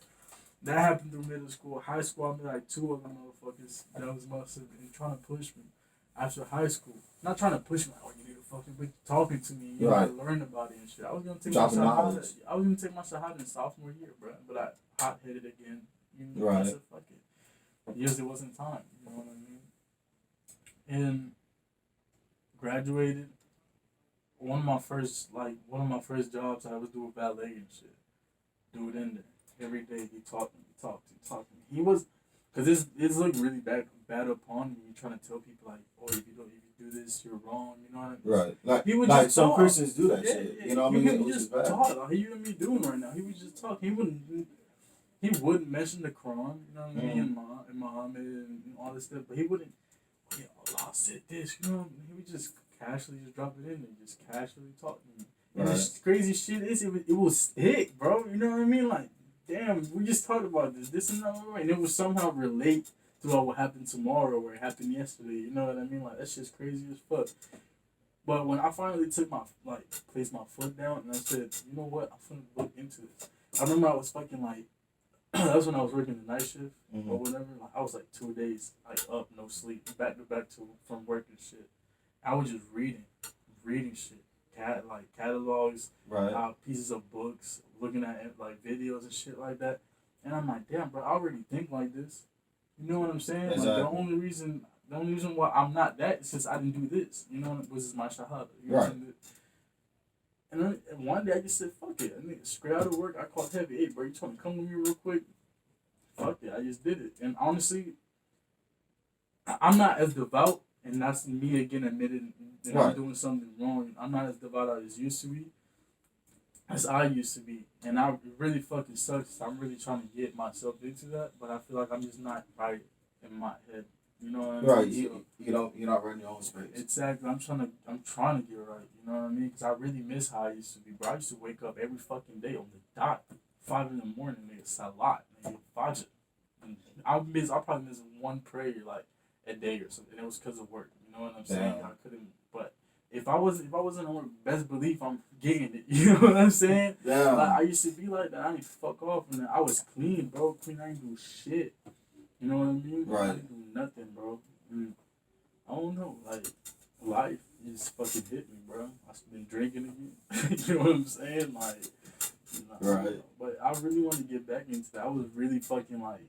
That happened through middle school. High school, I met like two of them motherfuckers that was must have been trying to push me. After high school, not trying to push me, like, "Oh, you need to fucking," but talking to me, you know, I learned about it and shit. I was gonna take my shahada in sophomore year, bro, but I hot headed again. You know, I said, fuck it. Years it wasn't time. You know what I mean? And graduated. one of my first jobs, I was doing valet and shit. Dude in there every day. He talked to me. He was, cause it's looked really bad upon me. Trying to tell people like, oh, if you do this, you're wrong. You know what I mean? Right. Like, He would like just some talk. Christians do that Yeah, shit. yeah. You know what I You mean? hear me Which is just bad. talk. Like you hear me doing right now. He would just talk. He wouldn't mention the Quran. You know what I mean? And Muhammad and all this stuff. But he wouldn't. Yeah, Allah said this. You know, he would just casually just drop it in and just casually talk to me. And Right. the crazy shit is, it will stick, bro. You know what I mean? Like, damn, we just talked about this and that, and it will somehow relate to what happened tomorrow or it happened yesterday. You know what I mean? Like, that shit's crazy as fuck. But when I finally placed my foot down and I said, you know what, I'm finna look into this. I remember I was fucking like, that was when I was working the night shift or whatever. Like, I was like 2 days, like up, no sleep, back to back from work and shit. I was just reading shit. Catalogs, Right. pieces of books, looking at like videos and shit like that. And I'm like, damn, bro, I already think like this. You know what I'm saying? Exactly. Like the only reason why I'm not that is since I didn't do this. You know, this is my shahada. You know Right. and then one day I just said, fuck it. I mean, straight out of work, I called Heavy. Hey, bro, you trying to come with me real quick? Fuck it. I just did it. And honestly, I'm not as devout, and that's me again admitting that Right. I'm doing something wrong. I'm not as devout as I used to be, as I used to be. And it really fucking sucks. I'm really trying to get myself into that, but I feel like I'm just not right in my head. You know what I mean? Right. So, You're not running your own space. exactly. I'm trying to get right. You know what I mean? Because I really miss how I used to be. Bro, I used to wake up every fucking day on the dot, 5 in the morning, nigga, salat, nigga, fajr. And I probably miss one prayer like a day or something. And it was because of work. You know what I'm saying? Damn. I couldn't. But if I wasn't on work, best belief I'm getting it. You know what I'm saying? Yeah. Like I used to be like that. I need to fuck off, and I was clean, bro. Clean. I ain't do shit. You know what I mean? Right. I didn't do nothing, bro. And I don't know, like life just fucking hit me, bro. I've been drinking again. You know what I'm saying? Like, Right. But I really want to get back into that. I was really fucking like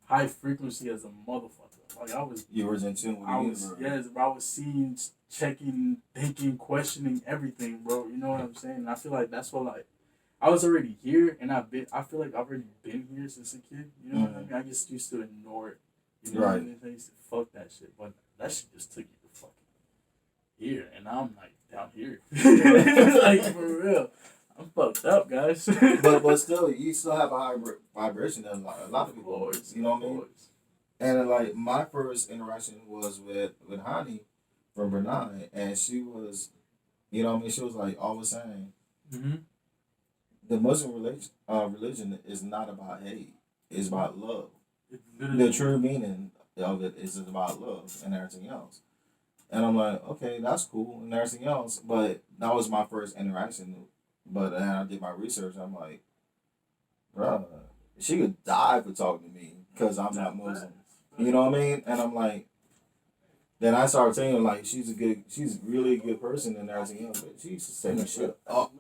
high frequency as a motherfucker. Like I was. You were in tune with the universe. Yes, bro. I was seeing, checking, thinking, questioning everything, bro. You know what I'm saying? And I feel like that's what like. I was already here, and I feel like I've already been here since a kid. You know what I mean? I just used to ignore it. You know what I mean? I used to fuck that shit, but that shit just took you to fucking here, and now I'm like down here. Like for real, I'm fucked up, guys. but still, you still have a high vibration than a lot of people. You know what I mean? And like my first interaction was with Hani from Brunei, and she was, you know what I mean? She was like always saying. The Muslim religion is not about hate. It's about love. The true meaning of it is about love and everything else. And I'm like, okay, that's cool and everything else. But that was my first interaction. But then I did my research. I'm like, bruh, she could die for talking to me because I'm not Muslim. You know what I mean? And I'm like, then I started saying like she's really a good person and everything else. But she's setting shit up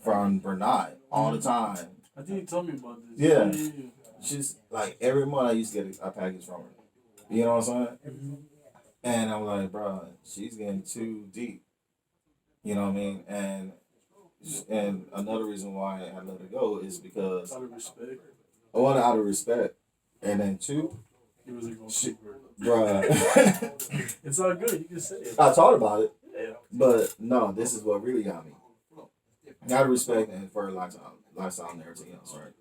from Brunei all the time. I think you told me about this. Yeah. She's like every month I used to get a package from her. You know what I'm saying? And I'm like, bro, she's getting too deep. You know what I mean? And another reason why I let her go is because out of respect. One, out of respect, and then two, he wasn't gonna shoot her. Bruh. It's all good. You can say it. I thought about it, Yeah. but no, this is what really got me. Out of respect and for her lifestyle and everything else, right?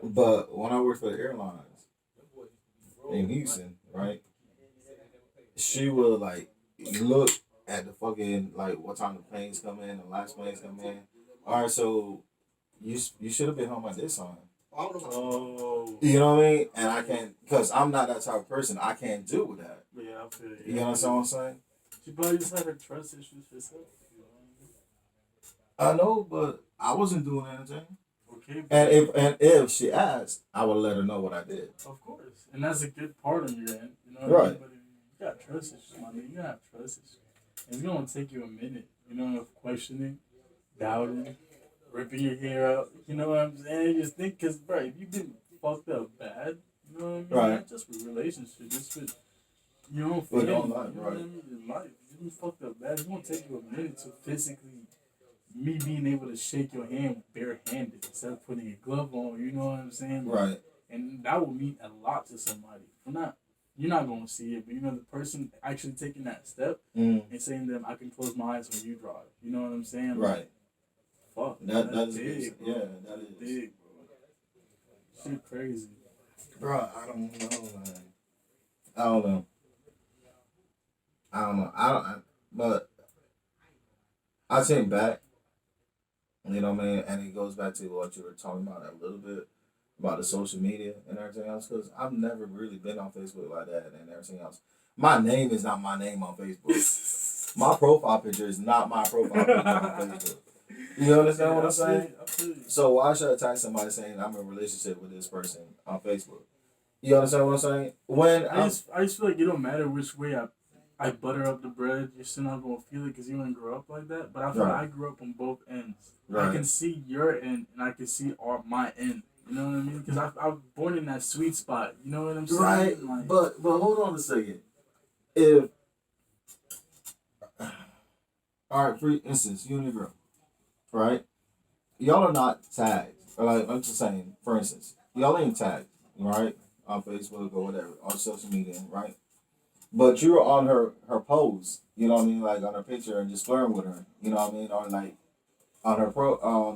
But when I worked for the airlines in Houston, right, she would like look at the fucking like what time the planes come in, the last planes come in. All right, so you should have been home at this time. Oh. You know what I mean? And I can't, because I'm not that type of person. I can't deal with that. Yeah, I feel it. You understand what I'm saying? She probably just had her trust issues herself. I know, but I wasn't doing anything. Okay. And if she asked, I would let her know what I did. Of course, and that's a good part on your end. You know what Right. I mean? But if you got trust issues, my nigga. You have trust issues. It's gonna take you a minute. You know, of questioning, doubting, ripping your hair out. You know what I'm saying? You just think, cause bro, if you've been fucked up bad, you know what I mean? Right. Not just with relationships, just with You don't But feel don't it. lie, You know right? what I mean? Your life. You been fucked up bad. It's gonna take you a minute to physically me being able to shake your hand barehanded instead of putting a glove on. You know what I'm saying? Right. And that will mean a lot to somebody. You're not gonna see it, but you know the person actually taking that step Mm. and saying to them, "I can close my eyes when you drive." You know what I'm saying? Right. Fuck. That is big, bro. yeah, that is Big, bro. Shit crazy. bro. I don't know, man. I don't know. I don't know. But I think back, you know what I mean, and it goes back to what you were talking about a little bit about the social media and everything else. Because I've never really been on Facebook like that and everything else. My name is not my name on Facebook. My profile picture is not my profile picture on Facebook. You understand what I'm saying? So why should I tag somebody saying I'm in a relationship with this person on Facebook? You understand what I'm saying? I just feel like it don't matter which way I butter up the bread, you're still not gonna feel it because you didn't grow up like that. But I feel like I grew up on both ends. Right. I can see your end and I can see my end. You know what I mean? Because I was born in that sweet spot. You know what I'm saying? Right. Like, but hold on a second. If all right, for instance, you and your girl, right? Y'all are not tagged. Or like I'm just saying, for instance, y'all ain't tagged, right? On Facebook or whatever, on social media, right? But you're on her pose, you know what I mean, like on her picture and just flirting with her, you know what I mean, or like on her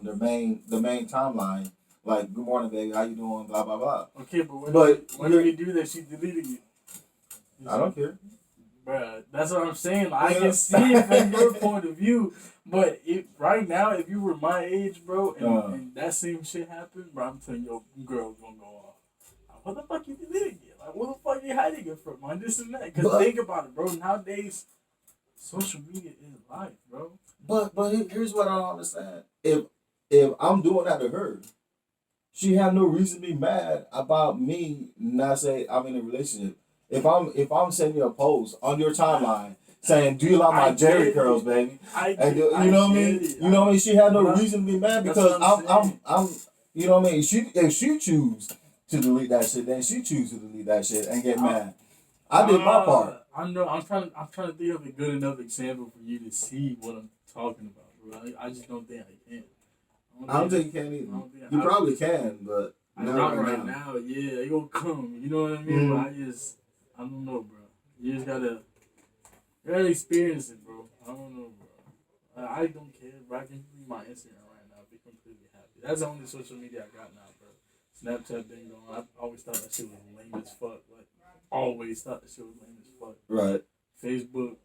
the main timeline, like good morning baby, how you doing, blah blah blah. okay, but when did we do that? She deleted you. I don't care. Bruh, that's what I'm saying. Like, I can see it from your point of view, but right now, if you were my age, bro, and that same shit happened, bro, I'm telling your girl gonna go off. Like, what the fuck you deleting it? Like, what the fuck you hiding it from? Man, this and that. Because think about it, bro. Nowadays, social media is life, bro. But here's what I don't understand. If I'm doing that to her, she have no reason to be mad about me not saying I'm in a relationship. If I'm sending you a post on your timeline saying, "Do you like my Jerry curls, baby?" You know what I mean? You know what I mean? She had no reason to be mad because I'm you know what I mean? If she choose to delete that shit, then she choose to delete that shit and get mad. I did my part. I know. I'm trying to think of a good enough example for you to see what I'm talking about, bro. I just don't think I can. I don't think you can either. You probably can, but not right now. Yeah, it gonna come. You know what I mean? Mm-hmm. But I don't know, bro. You just gotta experience it, bro. I don't know, bro. I don't care, bro. I can leave my Instagram right now, be completely happy. That's the only social media I got now, bro. Snapchat been going. I always thought that shit was lame as fuck. Like, always thought that shit was lame as fuck. Right. Facebook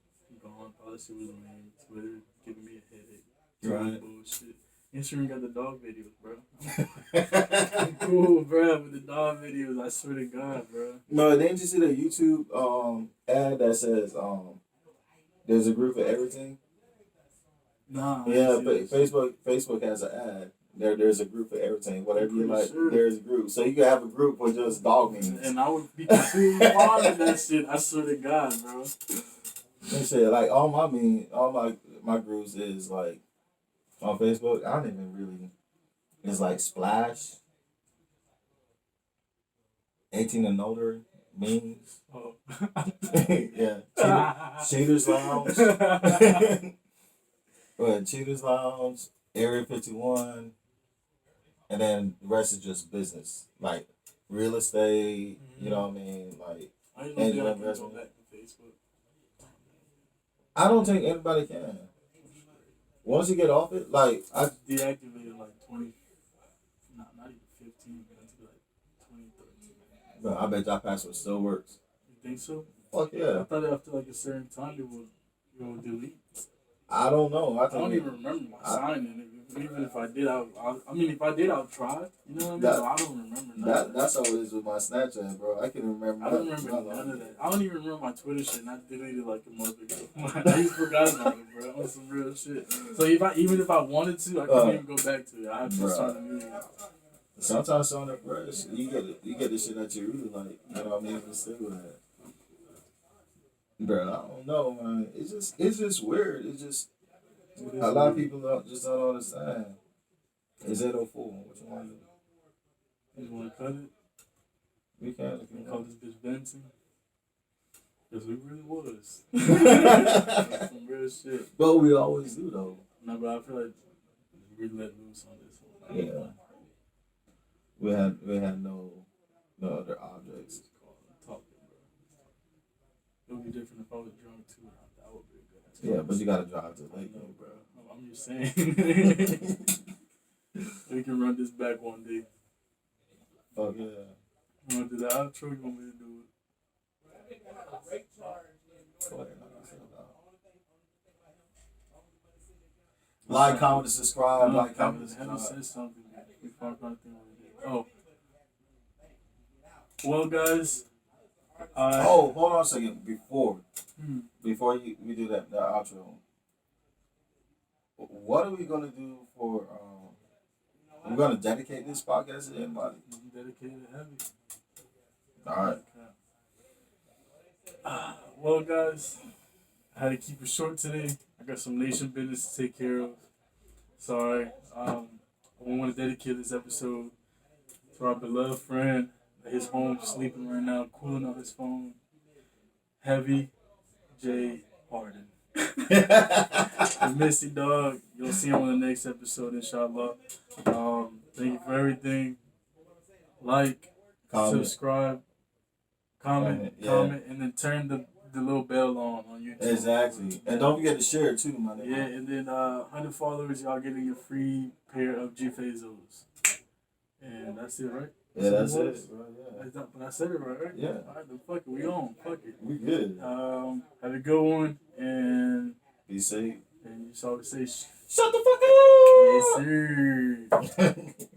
gone. Thought that shit was lame. Twitter giving me a headache. Right. Bullshit. Instagram got the dog videos, bro. I'm cool, bro, with the dog videos. I swear to God, bro. No, didn't you see the YouTube ad that says there's a group for everything? Nah. Yeah, but Facebook has an ad. There's a group for everything. Whatever you like, there's a group. So you can have a group for just dog memes. And I would be completely following that shit. I swear to God, bro. And shit, like all my groups is like on Facebook. I don't even really. It's like Splash, 18 and older memes. Oh. Yeah, Cheaters Lounge. Cheaters Lounge, Area 51, and then the rest is just business, like real estate. Mm-hmm. You know what I mean, like angel investment. I don't think anybody can. Once you get off it, like I deactivated like 20, not even 15, but like 2013. But I bet that password still works. You think so? Fuck yeah. I thought after like a certain time it would delete. I don't know. I don't even remember my sign-in. Even if I did, if I did, I'll try. You know what I mean? But I don't remember none that's how it is with my Snapchat, bro. I can't remember. I don't remember none of that. I don't even remember my Twitter shit, and I deleted like a month ago. I just forgot about it, bro. On some real shit. So even if I wanted to, I couldn't even go back to it. I have to start a new one. Sometimes on the fresh, you get the shit that you really like. You know what I mean? To stay with that. Bro, I don't know, man. It's just weird. It's just a lot of people don't understand. Is that 04? What you want to do? You want to cut it? We can. Call this bitch Benson. Because we really was. That's some real shit. But we always do though. No, but I feel like we really let loose on this one. Yeah. We had no other objects. Talking, bro. It would be different if I was drunk too. That would be good. Yeah, but you gotta drive to I Lake, know, bro. I'm just saying. We can run this back one day. Fuck yeah. You want to do the outro? You want me to do it? Go ahead, like, comment, and subscribe. Like, comment, and Have you subscribe. said something before I can't think what it is? Oh. Well, guys. Oh, hold on a second. Before Hmm. we do that outro, what are we gonna do for? We're gonna dedicate this podcast to anybody. Dedicated heavy. All right. Well, guys, I had to keep it short today. I got some nation business to take care of. Sorry. I want to dedicate this episode to our beloved friend. His home, sleeping right now, cooling on his phone. Heavy J. Harden. The Missy Dog. You'll see him on the next episode, inshallah. Thank you for everything. Like, subscribe, comment, and then turn the little bell on YouTube. Exactly. And don't forget to share it too, my nigga. Yeah, and then 100 followers, y'all getting a free pair of G-Fazos. And that's it, right? Yeah, that's it, bro. Yeah. But I said it right? Yeah. All right, then fuck it. We on. Fuck it. We good. Have a good one. And Be safe. you saw to say, Shut the fuck up! yes, sir.